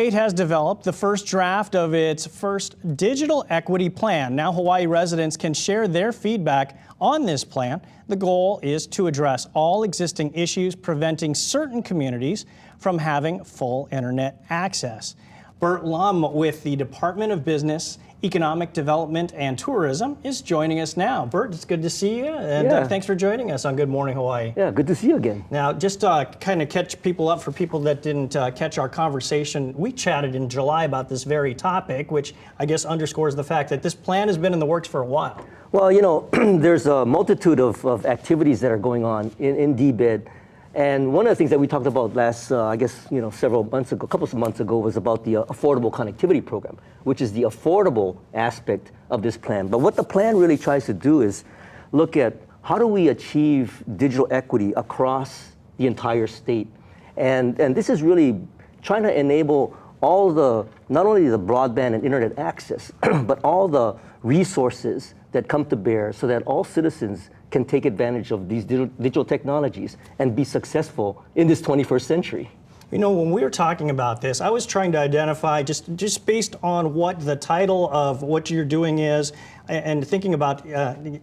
State has developed the first draft of its first digital equity plan. Now Hawaii residents can share their feedback on this plan. The goal is to address all existing issues preventing certain communities from having full internet access. Bert Lum with the Department of Business, Economic Development and Tourism is joining us now. Bert, it's good to see you, and thanks for joining us on Good Morning Hawaii. Yeah, good to see you again. Now, just kind of catch people up for people that didn't catch our conversation. We chatted in July about this very topic, which I guess underscores the fact that this plan has been in the works for a while. Well, you know, there's a multitude of activities that are going on in DBED. And one of the things that we talked about last, I guess, several months ago, a couple of months ago, was about the Affordable Connectivity Program, which is the affordable aspect of this plan. But what the plan really tries to do is look at how do we achieve digital equity across the entire state. And this is really trying to enable all the, not only the broadband and internet access, but all the resources that come to bear so that all citizens can take advantage of these digital technologies and be successful in this 21st century. You know, when we were talking about this, I was trying to identify, just based on what the title of what you're doing is, and thinking about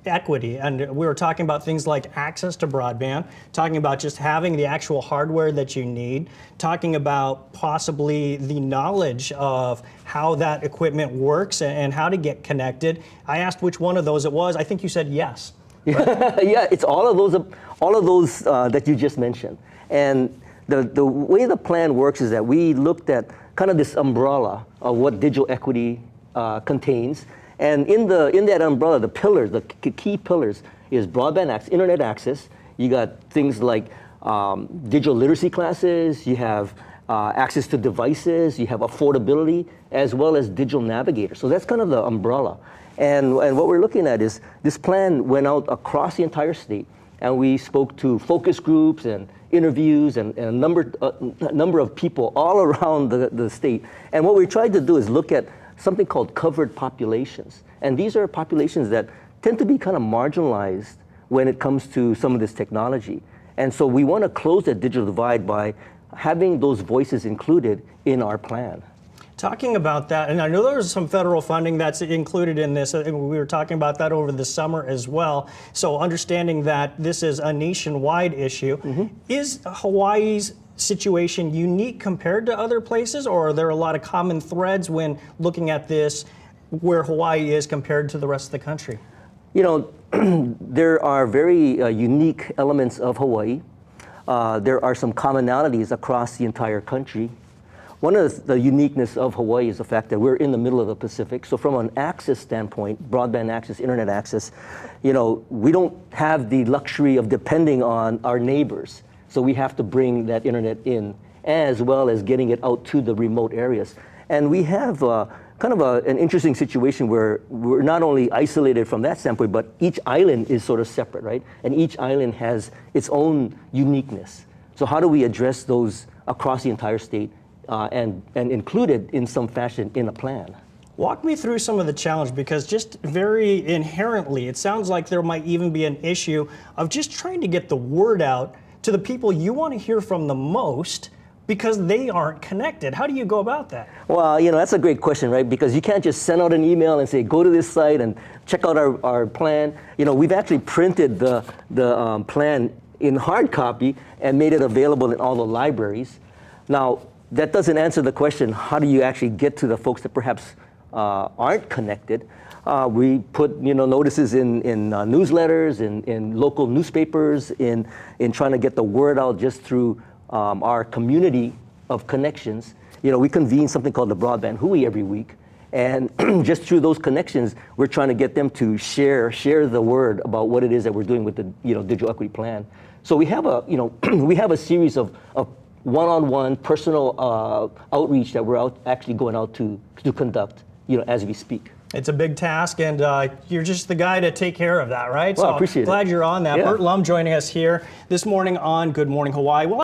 equity. And we were talking about things like access to broadband, talking about just having the actual hardware that you need, talking about possibly the knowledge of how that equipment works and how to get connected. I asked which one of those it was. I think you said yes. Right? Yeah, it's all of those that you just mentioned. And the way the plan works is that we looked at kind of this umbrella of what digital equity contains. And in that umbrella, the pillars, the key pillars, is broadband access, internet access. You got things like digital literacy classes. You have access to devices. You have affordability, as well as digital navigator. So that's kind of the umbrella. And what we're looking at is this plan went out across the entire state, and we spoke to focus groups and interviews and a number of people all around the state. And what we tried to do is look at something called covered populations. And these are populations that tend to be kind of marginalized when it comes to some of this technology. And so we want to close that digital divide by having those voices included in our plan. Talking about that, and I know there's some federal funding that's included in this. We were talking about that over the summer as well. So understanding that this is a nationwide issue, is Hawaii's situation unique compared to other places, or are there a lot of common threads when looking at this where Hawaii is compared to the rest of the country? You know, there are very unique elements of Hawaii. There are some commonalities across the entire country. One of the uniqueness of Hawaii is the fact that we're in the middle of the Pacific. So from an access standpoint, broadband access, internet access, you know, we don't have the luxury of depending on our neighbors. So we have to bring that internet in, as well as getting it out to the remote areas. And we have kind of an interesting situation where we're not only isolated from that standpoint, but each island is sort of separate, right? And each island has its own uniqueness. So how do we address those across the entire state? And included in some fashion in a plan. Walk me through some of the challenge, because just very inherently, it sounds like there might even be an issue of just trying to get the word out to the people you want to hear from the most because they aren't connected. How do you go about that? Well, you know, that's a great question, right? Because you can't just send out an email and say, go to this site and check out our plan. You know, we've actually printed the plan in hard copy and made it available in all the libraries. Now, that doesn't answer the question, how do you actually get to the folks that perhaps aren't connected? We put notices in newsletters, in local newspapers, in trying to get the word out just through our community of connections. You know, we convene something called the Broadband Hui every week. And just through those connections, we're trying to get them to share the word about what it is that we're doing with the digital equity plan. So we have we have a series of one-on-one personal outreach that we're actually going out to conduct, as we speak. It's a big task, and you're just the guy to take care of that, right? Well, So I appreciate it. Glad you're on that. Yeah. Bert Lum joining us here this morning on Good Morning Hawaii.